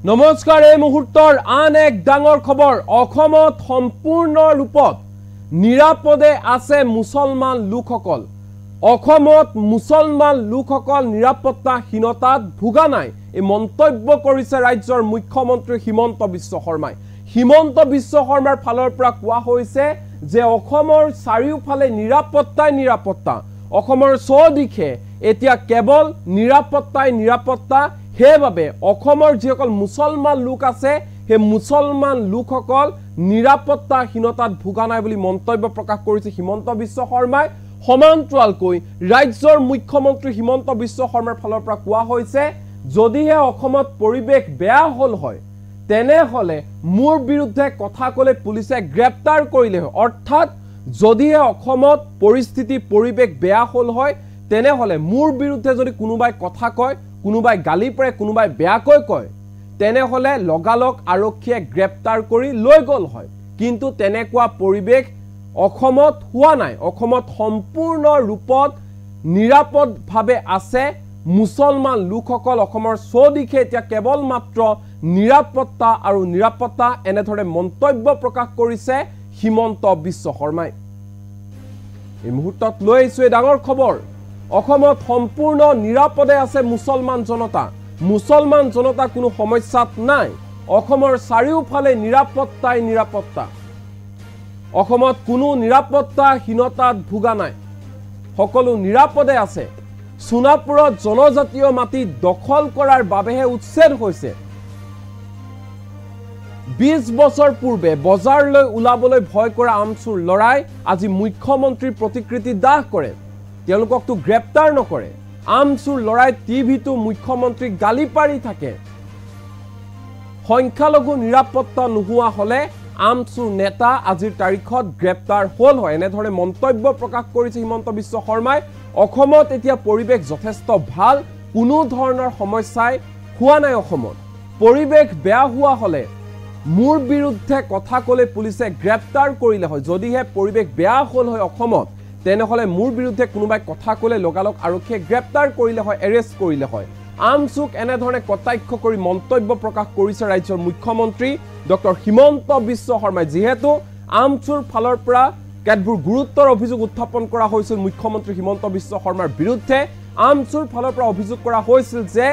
নমস্কাৰ এই মুহূৰ্তৰ আন এক ডাঙৰ খবৰ অসমত সম্পূৰ্ণ ৰূপত নিৰাপদে আছে মুছলমান লোকসকল অসমত মুছলমান লোকসকল নিৰাপত্তাহীনতাত ভুগা নাই এই মন্তব্য কৰিছে ৰাজ্যৰ মুখ্যমন্ত্ৰী হিমন্ত বিশ্ব শৰ্মাই হিমন্ত বিশ্ব শৰ্মাৰ ফালৰ পৰা কোৱা হৈছে যে অসমৰ চাৰিওফালে নিৰাপত্তা অসমৰ চৌদিশে এতিয়া কেৱল নিৰাপত্তা হেবাবে অসমৰ যিসকল মুছলমান লোক আছে হে মুছলমান লোকসকল নিৰাপত্তাহীনতাত ভুগা নাই বুলি মন্তব্য প্ৰকাশ কৰিছে হিমন্ত বিশ্ব শৰ্মাই সমান্তৰালকৈ ৰাজ্যৰ মুখ্যমন্ত্ৰী হিমন্ত বিশ্ব শৰ্মাৰ ফালৰ পৰা কোৱা হৈছে যদিহে অসমত পৰিৱেশ বেয়া হল হয় তেনেহলে মোৰ বিৰুদ্ধে কথা কলে পুলিচে গ্ৰেপ্তাৰ কৰিলে হয় অৰ্থাৎ যদিহে অসমত পৰিস্থিতি পৰিৱেশ বেয়া হল হয় তেনেহলে মোৰ বিৰুদ্ধে যদি কোনোবাই কথা কয় কোনোবাই গালি পাৰে কোনোবাই বেয়াকৈ কয় তেনেহলে লগালক আৰক্ষীয়ে গ্ৰেপ্তাৰ কৰি লৈ গল হয় কিন্তু তেনেকুৱা পৰিৱেশ অসমত হোৱা নাই অসমত সম্পূৰ্ণ ৰূপত নিৰাপদভাৱে আছে মুছলমান লোকসকল অসমৰ চৌদিশে এতিয়া কেৱল মাত্ৰ নিৰাপত্তা এনেধৰণে মন্তব্য প্ৰকাশ কৰিছে হিমন্ত বিশ্ব শৰ্মাই এই মুহূৰ্তত লৈ আহিছো এই ডাঙৰ খবৰ অসমত সম্পূৰ্ণ নিৰাপদে আছে মুছলমান জনতা কোনো সমস্যাত নাই অসমৰ চাৰিওফালে নিৰাপত্তা অসমত কোনো নিৰাপত্তাহীনতাত ভুগা নাই সকলো নিৰাপদে আছে সোনাপুৰত জনজাতীয় মাটি দখল কৰাৰ বাবেহে উচ্ছেদ হৈছে 20 বছৰ পূৰ্বে বজাৰলৈ উলাবলৈ ভয় কৰা আমচুৰ লৰাই আজি মুখ্যমন্ত্ৰীৰ প্ৰতিকৃতি দাহ কৰে তেওঁলোককটো গ্ৰেপ্তাৰ নকৰে আমচুৰ লৰাই টিভিটো মুখ্যমন্ত্ৰীক গালি পাৰি থাকে সংখ্যালঘু নিৰাপত্তা নোহোৱা হলে আমচুৰ নেতা আজিৰ তাৰিখত গ্ৰেপ্তাৰ হল হয় এনেধৰণে মন্তব্য প্ৰকাশ কৰিছে হিমন্ত বিশ্ব শৰ্মাই অসমত এতিয়া পৰিৱেশ যথেষ্ট ভাল কোনো ধৰণৰ সমস্যাই হোৱা নাই অসমত পৰিৱেশ বেয়া হোৱা হলে মোৰ বিৰুদ্ধে কথা কলে পুলিচে গ্ৰেপ্তাৰ কৰিলে হয় যদিহে পৰিৱেশ বেয়া হল হয় অসমত তেনেহলে মোৰ বিৰুদ্ধে কোনোবাই কথা কলে লগালক আৰক্ষীয়ে গ্ৰেপ্তাৰ কৰিলে হয় এৰেষ্ট কৰিলে হয় আমচুক এনেধৰণে কটাক্ষ কৰি মন্তব্য প্ৰকাশ কৰিছে ৰাজ্যৰ মুখ্যমন্ত্ৰী ডক্টৰ হিমন্ত বিশ্ব শৰ্মাই যেহেতু আমচুৰ ফালৰ পৰা কেতবোৰ গুৰুত্বৰ অভিযোগ উত্থাপন কৰা হৈছিল মুখ্যমন্ত্ৰী হিমন্ত বিশ্ব শৰ্মাৰ বিৰুদ্ধে আমচুৰ ফালৰ পৰা অভিযোগ কৰা হৈছিল যে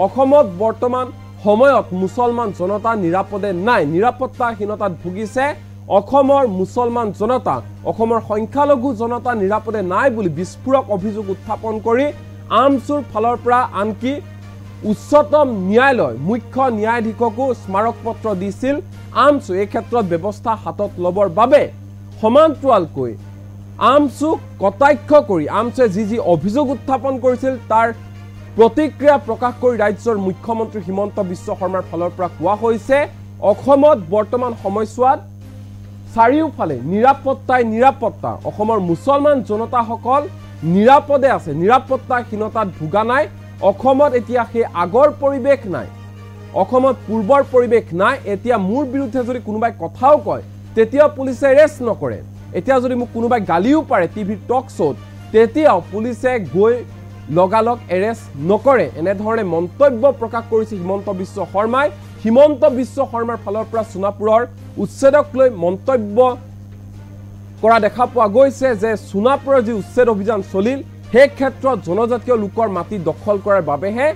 অসমত বৰ্তমান সময়ত মুছলমান জনতা নিৰাপদে নাই নিৰাপত্তাহীনতাত ভুগিছে অসমৰ মুছলমান জনতা অসমৰ সংখ্যালঘু জনতা নিৰাপদে নাই বুলি বিস্ফোৰক অভিযোগ উত্থাপন কৰি আমচুৰ ফালৰ পৰা আনকি উচ্চতম ন্যায়ালয় মুখ্য ন্যায়াধীশকো স্মাৰক পত্ৰ দিছিল আমচু এই ক্ষেত্ৰত ব্যৱস্থা হাতত লবৰ বাবে সমান্তৰালকৈ আমচুক কটাক্ষ কৰি আমচুৱে যি অভিযোগ উত্থাপন কৰিছিল তাৰ প্ৰতিক্ৰিয়া প্ৰকাশ কৰি ৰাজ্যৰ মুখ্যমন্ত্ৰী হিমন্ত বিশ্ব শৰ্মাৰ ফালৰ পৰা কোৱা হৈছে অসমত বৰ্তমান সময়ছোৱাত চাৰিওফালে নিৰাপত্তা অসমৰ মুছলমান জনতাসকল নিৰাপদে আছে নিৰাপত্তাহীনতাত ভুগা নাই অসমত এতিয়া সেই আগৰ পৰিৱেশ নাই অসমত পূৰ্বৰ পৰিৱেশ নাই এতিয়া মোৰ বিৰুদ্ধে যদি কোনোবাই কথাও কয় তেতিয়া পুলিচে এৰেষ্ট নকৰে এতিয়া যদি মোক কোনোবাই গালিও পাৰে টিভি টক শ্ব'ত তেতিয়াও পুলিচে গৈ লগালক এৰেষ্ট নকৰে এনেধৰণে মন্তব্য প্ৰকাশ কৰিছে হিমন্ত বিশ্ব শৰ্মাই হিমন্ত বিশ্ব শৰ্মাৰ ফালৰ পৰা সোনাপুৰৰ উচ্ছেদক লৈ মন্তব্য কৰা দেখা পোৱা গৈছে যে সোনাপুৰৰ যি উচ্ছেদ অভিযান চলিল সেই ক্ষেত্ৰত জনজাতীয় লোকৰ মাটি দখল কৰাৰ বাবেহে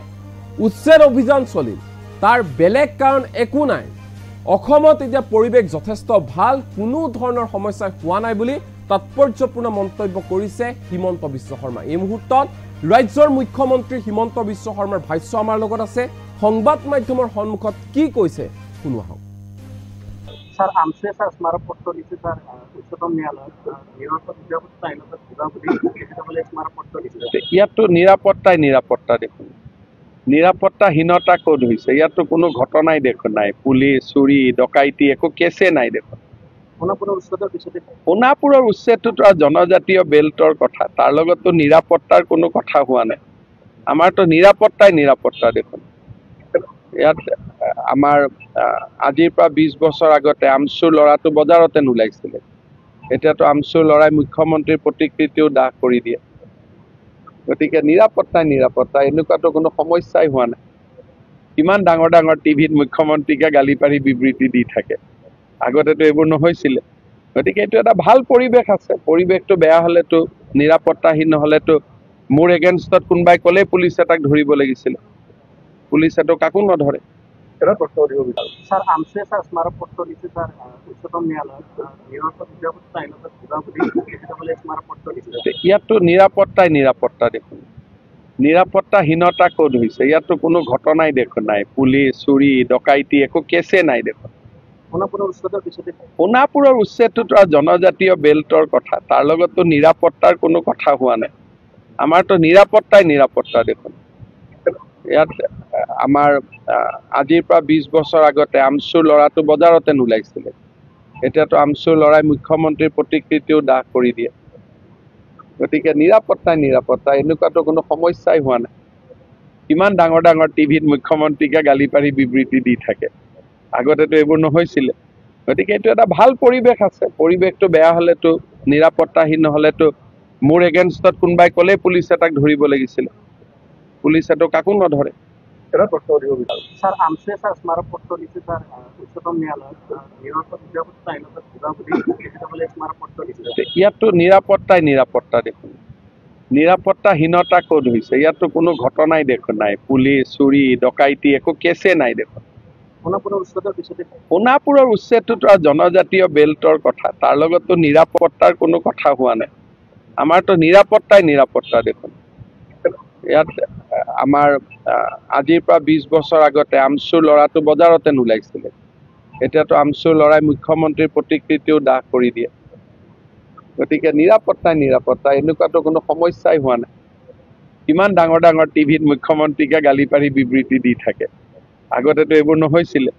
উচ্ছেদ অভিযান চলিল তাৰ বেলেগ কাৰণ একো নাই অসমত এতিয়া পৰিৱেশ যথেষ্ট ভাল কোনো ধৰণৰ সমস্যা হোৱা নাই বুলি তাৎপৰ্যপূৰ্ণ মন্তব্য কৰিছে হিমন্ত বিশ্ব শৰ্মা এই মুহূৰ্তত ৰাজ্যৰ মুখ্যমন্ত্ৰী হিমন্ত বিশ্ব শৰ্মাৰ ভাষ্য আমাৰ লগত আছে সংবাদ মাধ্যমৰ সন্মুখত কি কৈছে শুনো আহক স্যার আমসে স্যার স্মারক পত্র দিছে স্যার উচ্চতম ন্যায়ালয় নিরাপত্তা আইনত বলে স্মারক পত্র দিছে ইয়াতো নিরাপত্তা দেখুন নিরাপত্তাহীনতা ক'ত হৈছে ইয়াতো কোনো ঘটনাই দেখোন নাই পুলিচ চুৰি ডকাইতি একো কেছে নাই দেখোন সোনাপুৰৰ উচ্ছেদটো জনজাতীয় বেল্টৰ কথা তাৰ লগতো নিৰাপত্তাৰ কোনো কথা হোৱা নাই আমাৰতো নিৰাপত্তা দেখোন ইয়াত আমাৰ আজিৰ পৰা 20 বছৰ আগতে আমচুৰ লৰাটো বজাৰতে নোলাইছিল এতিয়াতো আমচুৰ লৰাই মুখ্যমন্ত্ৰীৰ প্ৰতিকৃতিও দাহ কৰি দিয়ে গতিকে নিৰাপত্তা এনেকুৱাতো কোনো সমস্যাই হোৱা নাই কিমান ডাঙৰ ডাঙৰ টিভিত মুখ্যমন্ত্ৰীকে গালি পাৰি বিবৃতি দি থাকে। আগতেতো এইবোৰ নহৈছিলে। গতিকে এইটো এটা ভাল পৰিৱেশ আছে। পৰিৱেশটো বেয়া হলেতো, নিৰাপত্তাহীন নহলেতো মোৰ এগেইনষ্টত কোনোবাই ক'লেই পুলিচে তাক ধৰিব লাগিছিল। পুলিচেতো কাকো নধৰে। স্যাৰ আমছে স্যাৰ স্মাৰকপত্ৰ দিচ্ছে স্যাৰ উচ্চতম ন্যায়ালয় নিৰাপত্তা আইনত কিবা বুলি স্মাৰকপত্ৰ দিচ্ছে। ইয়াততো নিৰাপত্তা দেখোন। নিৰাপত্তাহীনতা ক'ত হৈছে? ইয়াততো কোনো ঘটনাই দেখোন নাই। পুলিচ, চুৰি, ডকাইতি একো কেছে নাই দেখোন। সোণাপুৰৰ উচ্ছেদটোতো জনজাতীয় বেল্টৰ কথা, তাৰ লগততো নিৰাপত্তাৰ কোনো কথা হোৱা নাই। আমাৰতো নিৰাপত্তা দেখোন। ইয়াত আমাৰ আজিৰ পৰা 20 বছৰ আগতে আমচুৰ ল'ৰাটো বজাৰতে নোলাইছিলে। এতিয়াতো আমচুৰ ল'ৰাই মুখ্যমন্ত্ৰীৰ প্ৰতিকৃতিও দাহ কৰি দিয়ে। গতিকে নিৰাপত্তা এনেকুৱাতো কোনো সমস্যাই হোৱা নাই। কিমান ডাঙৰ ডাঙৰ টিভিত মুখ্যমন্ত্ৰীকে গালি পাৰি বিবৃতি দি থাকে। আগতেতো এইবোৰ নহৈছিলে। গতিকে এইটো এটা ভাল পৰিৱেশ আছে। পৰিৱেশটো বেয়া হলেতো, নিৰাপত্তাহীন নহলেতো মোৰ এগেইনষ্টত কোনোবাই ক'লেই পুলিচে তাক ধৰিব লাগিছিল। পুলিচেতো কাকো নধৰে। স্যাৰ আমছে স্যাৰ স্মাৰকপত্ৰ দিচ্ছে স্যাৰ উচ্চতম ন্যায়ালয় নিৰাপত্তা আইনত কিবা বুলি স্মাৰকপত্ৰ দিচ্ছে। ইয়াততো নিৰাপত্তা দেখোন। নিৰাপত্তাহীনতা ক'ত হৈছে? ইয়াততো কোনো ঘটনাই দেখোন নাই। পুলিচ, চুৰি, ডকাইতি একো কেছে নাই দেখোন। সোণাপুৰৰ উচ্ছেদটোতো জনজাতীয় বেল্টৰ কথা, তাৰ লগততো নিৰাপত্তাৰ কোনো কথা হোৱা নাই। আমাৰতো নিৰাপত্তা দেখোন। ইয়াত আমাৰ আজিৰ পৰা 20 বছৰ আগতে আমচুৰ ল'ৰাটো বজাৰতে নোলাইছিলে। এতিয়াতো আমচুৰ ল'ৰাই মুখ্যমন্ত্ৰীৰ প্ৰতিকৃতিও দাহ কৰি দিয়ে। গতিকে নিৰাপত্তা এনেকুৱাতো কোনো সমস্যাই হোৱা নাই। কিমান ডাঙৰ ডাঙৰ টিভিত মুখ্যমন্ত্ৰীকে গালি পাৰি বিবৃতি দি থাকে। আগতেতো এইবোৰ নহৈছিলে।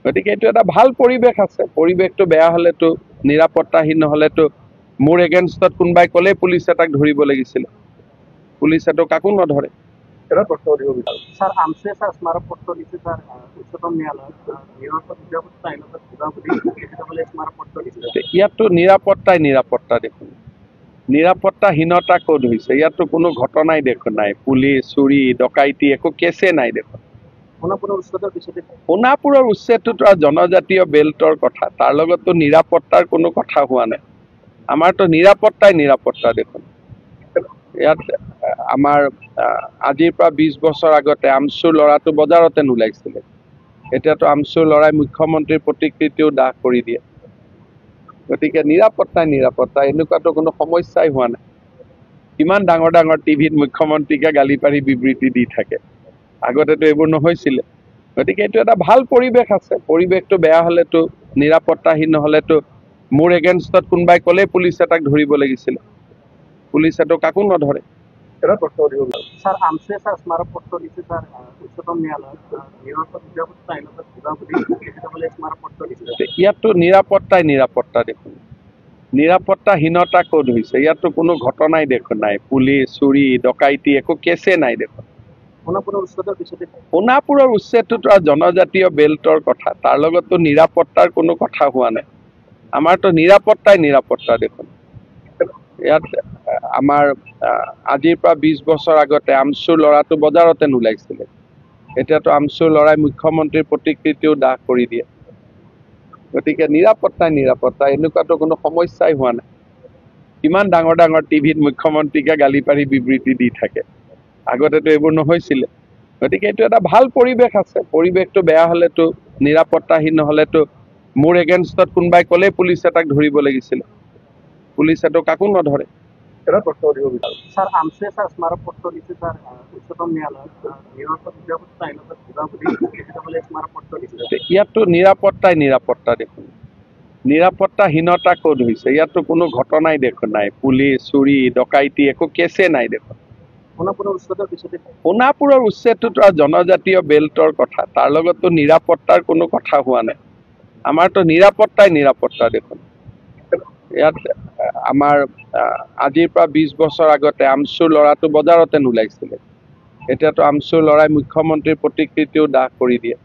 গতিকে এইটো এটা ভাল পৰিৱেশ আছে। পৰিৱেশটো বেয়া হলেতো, নিৰাপত্তাহীন নহলেতো মোৰ এগেইনষ্টত কোনোবাই ক'লেই পুলিচে তাক ধৰিব লাগিছিল। পুলিচেতো কাকো নধৰে। স্যাৰ আমছে স্যাৰ স্মাৰকপত্ৰ দিচ্ছে স্যাৰ উচ্চতম ন্যায়ালয় নিৰাপত্তা আইনত কিবা বুলি স্মাৰকপত্ৰ দিচ্ছে। ইয়াততো নিৰাপত্তা দেখোন। নিৰাপত্তাহীনতা ক'ত হৈছে? ইয়াততো কোনো ঘটনাই দেখোন নাই। পুলিচ, চুৰি, ডকাইতি একো কেছে নাই দেখোন। সোণাপুৰৰ উচ্ছেদটোতো জনজাতীয় বেল্টৰ কথা, তাৰ লগততো নিৰাপত্তাৰ কোনো কথা হোৱা নাই। আমাৰতো নিৰাপত্তা দেখোন। ইয়াত আমাৰ আজিৰ পৰা 20 বছৰ আগতে আমচুৰ ল'ৰাটো বজাৰতে নোলাইছিলে। এতিয়াতো আমচুৰ ল'ৰাই মুখ্যমন্ত্ৰীৰ প্ৰতিকৃতিও দাহ কৰি দিয়ে। গতিকে নিৰাপত্তা এনেকুৱাতো কোনো সমস্যাই হোৱা নাই। কিমান ডাঙৰ ডাঙৰ টিভিত মুখ্যমন্ত্ৰীকে গালি পাৰি বিবৃতি দি থাকে। আগতেতো এইবোৰ নহৈছিলে। গতিকে এইটো এটা ভাল পৰিৱেশ আছে। পৰিৱেশটো বেয়া হলেতো, নিৰাপত্তাহীন নহলেতো মোৰ এগেইনষ্টত কোনোবাই ক'লেই পুলিচে তাক ধৰিব লাগিছিল। পুলিচেতো কাকো নধৰে। স্যাৰ আমছে স্যাৰ স্মাৰকপত্ৰ দিচ্ছে স্যাৰ উচ্চতম ন্যায়ালয় নিৰাপত্তা আইনত কিবা বুলি স্মাৰকপত্ৰ দিচ্ছে। ইয়াততো নিৰাপত্তা দেখোন। নিৰাপত্তাহীনতা ক'ত হৈছে? ইয়াততো কোনো ঘটনাই দেখোন নাই। পুলিচ, চুৰি, ডকাইতি একো কেছে নাই দেখোন। সোণাপুৰৰ উচ্ছেদটোতো জনজাতীয় বেল্টৰ কথা, তাৰ লগততো নিৰাপত্তাৰ কোনো কথা হোৱা নাই। আমাৰতো নিৰাপত্তা দেখোন। ইয়াত আমাৰ আজিৰ পৰা 20 বছৰ আগতে আমচুৰ ল'ৰাটো বজাৰতে নোলাইছিলে। এতিয়াতো আমচুৰ ল'ৰাই মুখ্যমন্ত্ৰীৰ প্ৰতিকৃতিও দাহ কৰি দিয়ে। গতিকে নিৰাপত্তা এনেকুৱাতো কোনো সমস্যাই হোৱা নাই। কিমান ডাঙৰ ডাঙৰ টিভিত মুখ্যমন্ত্ৰীকে গালি পাৰি বিবৃতি দি থাকে। আগতেতো এইবোৰ নহৈছিলে। গতিকে এইটো এটা ভাল পৰিৱেশ আছে। পৰিৱেশটো বেয়া হলেতো, নিৰাপত্তাহীন নহলেতো মোৰ এগেইনষ্টত কোনোবাই ক'লেই পুলিচে তাক ধৰিব লাগিছিল। পুলিচেতো কাকো নধৰে। স্যাৰ আমছে স্যাৰ স্মাৰকপত্ৰ দিচ্ছে স্যাৰ উচ্চতম ন্যায়ালয় নিৰাপত্তা আইনত কিবা বুলি স্মাৰকপত্ৰ দিচ্ছে। ইয়াততো নিৰাপত্তা দেখোন। নিৰাপত্তাহীনতা ক'ত হৈছে? ইয়াততো কোনো ঘটনাই দেখোন নাই। পুলিচ, চুৰি, ডকাইতি একো কেছে নাই দেখোন। সোণাপুৰৰ উচ্ছেদটোতো জনজাতীয় বেল্টৰ কথা, তাৰ লগততো নিৰাপত্তাৰ কোনো কথা হোৱা নাই। আমাৰতো নিৰাপত্তা দেখোন। ইয়াত আমাৰ আজিৰ পৰা 20 বছৰ আগতে আমচুৰ ল'ৰাটো বজাৰতে নোলাইছিলে। এতিয়াতো আমচুৰ ল'ৰাই মুখ্যমন্ত্ৰীৰ প্ৰতিকৃতিও দাহ কৰি দিয়ে।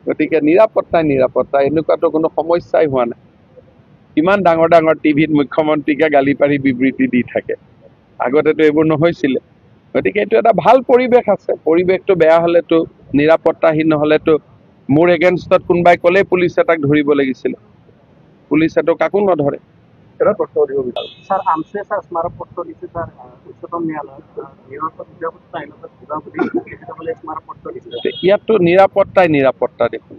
গতিকে নিৰাপত্তা এনেকুৱাতো কোনো সমস্যাই হোৱা নাই। কিমান ডাঙৰ ডাঙৰ টিভিত মুখ্যমন্ত্ৰীকে গালি পাৰি বিবৃতি দি থাকে। আগতেতো এইবোৰ নহৈছিলে। গতিকে এইটো এটা ভাল পৰিৱেশ আছে। পৰিৱেশটো বেয়া হ'লেতো নিৰাপত্তাহীন নহ'লেতো মোৰ এগেইনষ্টত কোনোবাই ক'লেই পুলিচে তাক ধৰিব লাগিছিলে। পুলিচেতো কাকো নধৰে। স্যাৰ আমছে স্যাৰ স্মাৰকপত্ৰ দিচ্ছে স্যাৰ উচ্চতম ন্যায়ালয় নিৰাপত্তা আইনত কিবা বলে স্মাৰকপত্ৰ দিচ্ছে। ইয়াততো নিৰাপত্তা দেখোন।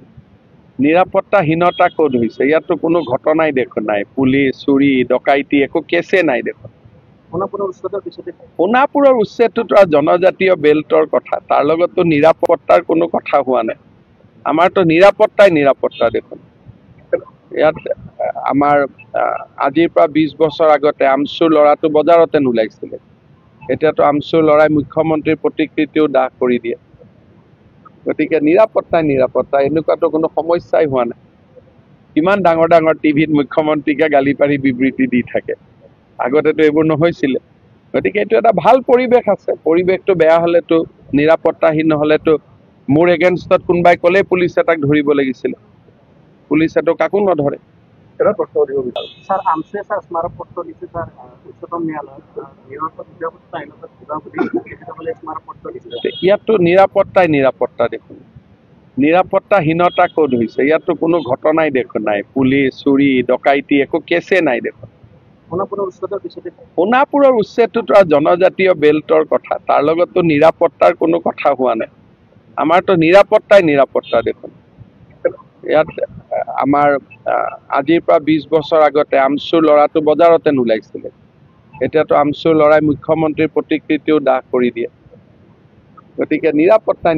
নিৰাপত্তাহীনতা ক'ত হৈছে? ইয়াততো কোনো ঘটনাই দেখোন নাই। পুলিচ, চুৰি, ডকাইতি একো কেছে নাই দেখোন। সোণাপুৰৰ উচ্ছেদটোতো জনজাতীয় বেল্টৰ কথা, তাৰ লগততো নিৰাপত্তাৰ কোনো কথা হোৱা নাই। আমাৰতো নিৰাপত্তা দেখোন। ইয়াত আমাৰ আজিৰ পৰা 20 বছৰ আগতে আমচুৰ ল'ৰাটো বজাৰতে নোলাইছিলে। এতিয়াতো আমচুৰ ল'ৰাই মুখ্যমন্ত্ৰীৰ প্ৰতিকৃতিও দাহ কৰি দিয়ে। গতিকে নিৰাপত্তা এনেকুৱাতো কোনো সমস্যাই হোৱা নাই। কিমান ডাঙৰ টিভিত মুখ্যমন্ত্ৰীকে গালি পাৰি বিবৃতি দি থাকে। আগতেতো এইবোৰ নহৈছিলে। গতিকে এইটো এটা ভাল পৰিৱেশ আছে। পৰিৱেশটো বেয়া হ'লেতো নিৰাপত্তাহীন নহ'লেতো মোৰ এগেইনষ্টত কোনোবাই ক'লেই পুলিচে তাক ধৰিব লাগিছিলে। পুলিচেতো কাকো নধৰে। স্যাৰ আমছে স্যাৰ স্মাৰকপত্ৰ দিচ্ছে স্যাৰ উচ্চতম ন্যায়ালয় নিৰাপত্তা আইনত কিবা বলে স্মাৰকপত্ৰ দিচ্ছে। ইয়াততো নিৰাপত্তা দেখোন। নিৰাপত্তাহীনতা ক'ত হৈছে? ইয়াততো কোনো ঘটনাই দেখোন নাই। পুলিচ, চুৰি, ডকাইতি একো কেছে নাই দেখোন। সোণাপুৰৰ উচ্ছেদটোতো জনজাতীয় বেল্টৰ কথা, তাৰ লগততো নিৰাপত্তাৰ কোনো কথা হোৱা নাই। আমাৰতো নিৰাপত্তা দেখোন। ইয়াত আমাৰ আজিৰ পৰা 20 বছৰ আগতে আমচুৰ ল'ৰাটো বজাৰতে নোলাইছিলে। এতিয়াতো আমচুৰ ল'ৰাই মুখ্যমন্ত্ৰীৰ প্ৰতিকৃতিও দাহ কৰি দিয়ে। গতিকে নিৰাপত্তা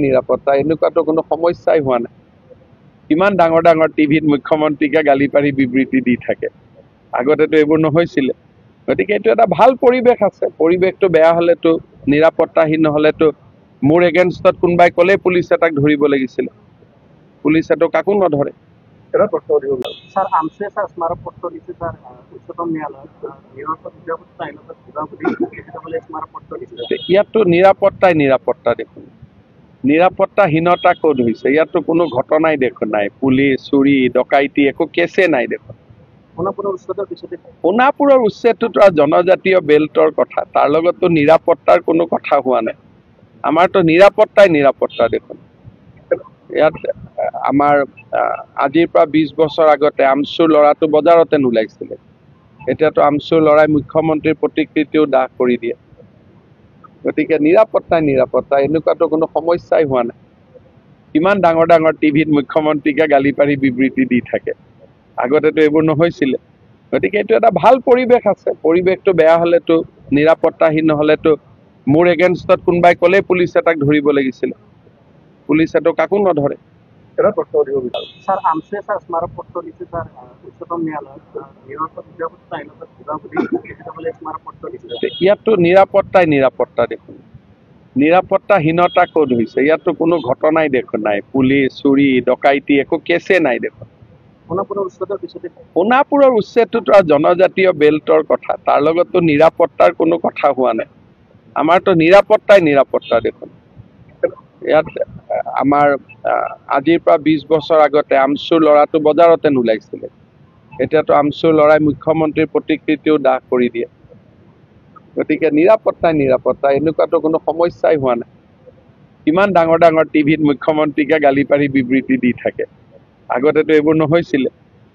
এনেকুৱাতো কোনো সমস্যাই হোৱা নাই। কিমান ডাঙৰ টিভিত মুখ্যমন্ত্ৰীকে গালি পাৰি বিবৃতি দি থাকে। আগতেতো এইবোৰ নহৈছিলে। গতিকে এইটো এটা ভাল পৰিৱেশ আছে। পৰিৱেশটো বেয়া হ'লেতো নিৰাপত্তাহীন নহ'লেতো মোৰ এগেইনষ্টত কোনোবাই ক'লেই পুলিচে তাক ধৰিব লাগিছিলে। পুলিচেতো কাকো নধৰে। স্যাৰ আমছে স্যাৰ স্মাৰকপত্ৰ দিচ্ছে স্যাৰ উচ্চতম ন্যায়ালয় নিৰাপত্তা আইনত কিবা বলে স্মাৰকপত্ৰ দিচ্ছে। ইয়াততো নিৰাপত্তা দেখোন। নিৰাপত্তাহীনতা ক'ত হৈছে? ইয়াততো কোনো ঘটনাই দেখোন নাই। পুলিচ, চুৰি, ডকাইতি একো কেছে নাই দেখোন। সোণাপুৰৰ উচ্ছেদটোতো জনজাতীয় বেল্টৰ কথা, তাৰ লগততো নিৰাপত্তাৰ কোনো কথা হোৱা নাই। আমাৰতো নিৰাপত্তা দেখোন। ইয়াত আমাৰ আজিৰ পৰা 20 বছৰ আগতে আমচুৰ ল'ৰাটো বজাৰতে নোলাইছিলে। এতিয়াতো আমচুৰ ল'ৰাই মুখ্যমন্ত্ৰীৰ প্ৰতিকৃতিও দাহ কৰি দিয়ে। গতিকে নিৰাপত্তা এনেকুৱাতো কোনো সমস্যাই হোৱা নাই। কিমান ডাঙৰ টিভিত মুখ্যমন্ত্ৰীকে গালি পাৰি বিবৃতি দি থাকে। আগতেতো এইবোৰ নহৈছিলে। গতিকে এইটো এটা ভাল পৰিৱেশ আছে। পৰিৱেশটো বেয়া হ'লেতো নিৰাপত্তাহীন নহ'লেতো মোৰ এগেইনষ্টত কোনোবাই ক'লেই পুলিচে তাক ধৰিব লাগিছিলে। পুলিচেতো কাকো নধৰে। স্যাৰ আমছে স্যাৰ স্মাৰকপত্ৰ দিচ্ছে স্যাৰ উচ্চতম ন্যায়ালয় নিৰাপত্তা আইনত কিবা বলে স্মাৰকপত্ৰ দিচ্ছে। ইয়াততো নিৰাপত্তা দেখোন। নিৰাপত্তাহীনতা ক'ত হৈছে? ইয়াততো কোনো ঘটনাই দেখোন নাই। পুলিচ, চুৰি, ডকাইতি একো কেছে নাই দেখোন। সোণাপুৰৰ উচ্ছেদটোতো জনজাতীয় বেল্টৰ কথা, তাৰ লগততো নিৰাপত্তাৰ কোনো কথা হোৱা নাই। আমাৰতো নিৰাপত্তা দেখোন। ইয়াত আমাৰ আজিৰ পৰা 20 বছৰ আগতে আমচুৰ ল'ৰাটো বজাৰতে নোলাইছিলে। এতিয়াতো আমচুৰ ল'ৰাই মুখ্যমন্ত্ৰীৰ প্ৰতিকৃতিও দাহ কৰি দিয়ে। গতিকে নিৰাপত্তা এনেকুৱাতো কোনো সমস্যাই হোৱা নাই। কিমান ডাঙৰ টিভিত মুখ্যমন্ত্ৰীকে গালি পাৰি বিবৃতি দি থাকে। আগতেতো এইবোৰ নহৈছিলে।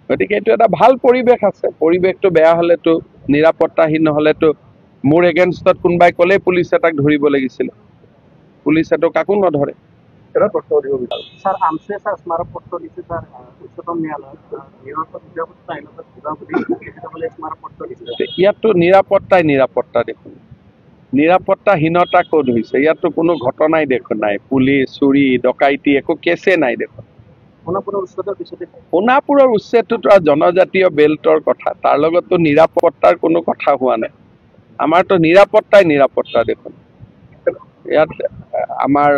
গতিকে এইটো এটা ভাল পৰিৱেশ আছে। পৰিৱেশটো বেয়া হ'লেতো নিৰাপত্তাহীন নহ'লেতো মোৰ এগেইনষ্টত কোনোবাই ক'লেই পুলিচে তাক ধৰিব লাগিছিলে। পুলিচেতো কাকো নধৰে। স্যাৰ আমছে স্যাৰ স্মাৰকপত্ৰ দিচ্ছে স্যাৰ উচ্চতম ন্যায়ালয় নিৰাপত্তা আইনত কিবা বলে স্মাৰকপত্ৰ দিচ্ছে। ইয়াততো নিৰাপত্তা দেখোন। নিৰাপত্তাহীনতা ক'ত হৈছে? ইয়াততো কোনো ঘটনাই দেখোন নাই। পুলিচ, চুৰি, ডকাইতি একো কেছে নাই দেখোন। সোণাপুৰৰ উচ্ছেদটোতো জনজাতীয় বেল্টৰ কথা, তাৰ লগততো নিৰাপত্তাৰ কোনো কথা হোৱা নাই। আমাৰতো নিৰাপত্তা দেখোন। ইয়াত আমাৰ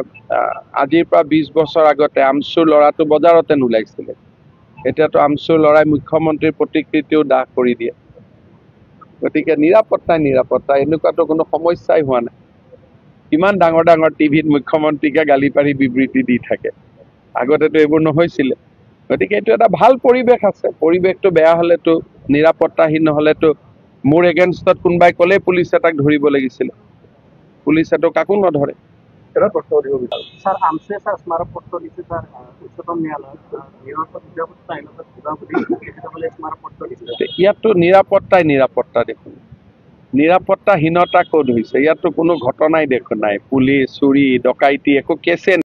আজিৰ পৰা 20 বছৰ আগতে আমচুৰ ল'ৰাটো বজাৰতে নোলাইছিলে। এতিয়াতো আমচুৰ ল'ৰাই মুখ্যমন্ত্ৰীৰ প্ৰতিকৃতিও দাহ কৰি দিয়ে। গতিকে নিৰাপত্তা এনেকুৱাতো কোনো সমস্যাই হোৱা নাই। কিমান ডাঙৰ টিভিত মুখ্যমন্ত্ৰীকে গালি পাৰি বিবৃতি দি থাকে। আগতেতো এইবোৰ নহৈছিলে। গতিকে এইটো এটা ভাল পৰিৱেশ আছে। পৰিৱেশটো বেয়া হ'লেতো নিৰাপত্তাহীন নহ'লেতো মোৰ এগেইনষ্টত কোনোবাই ক'লেই পুলিচে তাক ধৰিব লাগিছিলে। পুলিচেতো কাকো নধৰে। স্যাৰ আমছে স্যাৰ স্মাৰকপত্ৰ দিছে স্যাৰ উচ্চতম ন্যায়ালয়ত নিৰাপত্তা আইনত কিবা বুলি স্মাৰকপত্ৰ দিছে। ইয়াততো নিৰাপত্তা দেখোন, নিৰাপত্তাহীনতা ক'ত হৈছে? ইয়াততো কোনো ঘটনাই দেখোন নাই, পুলিচ চুৰি ডকাইতি একো কেছে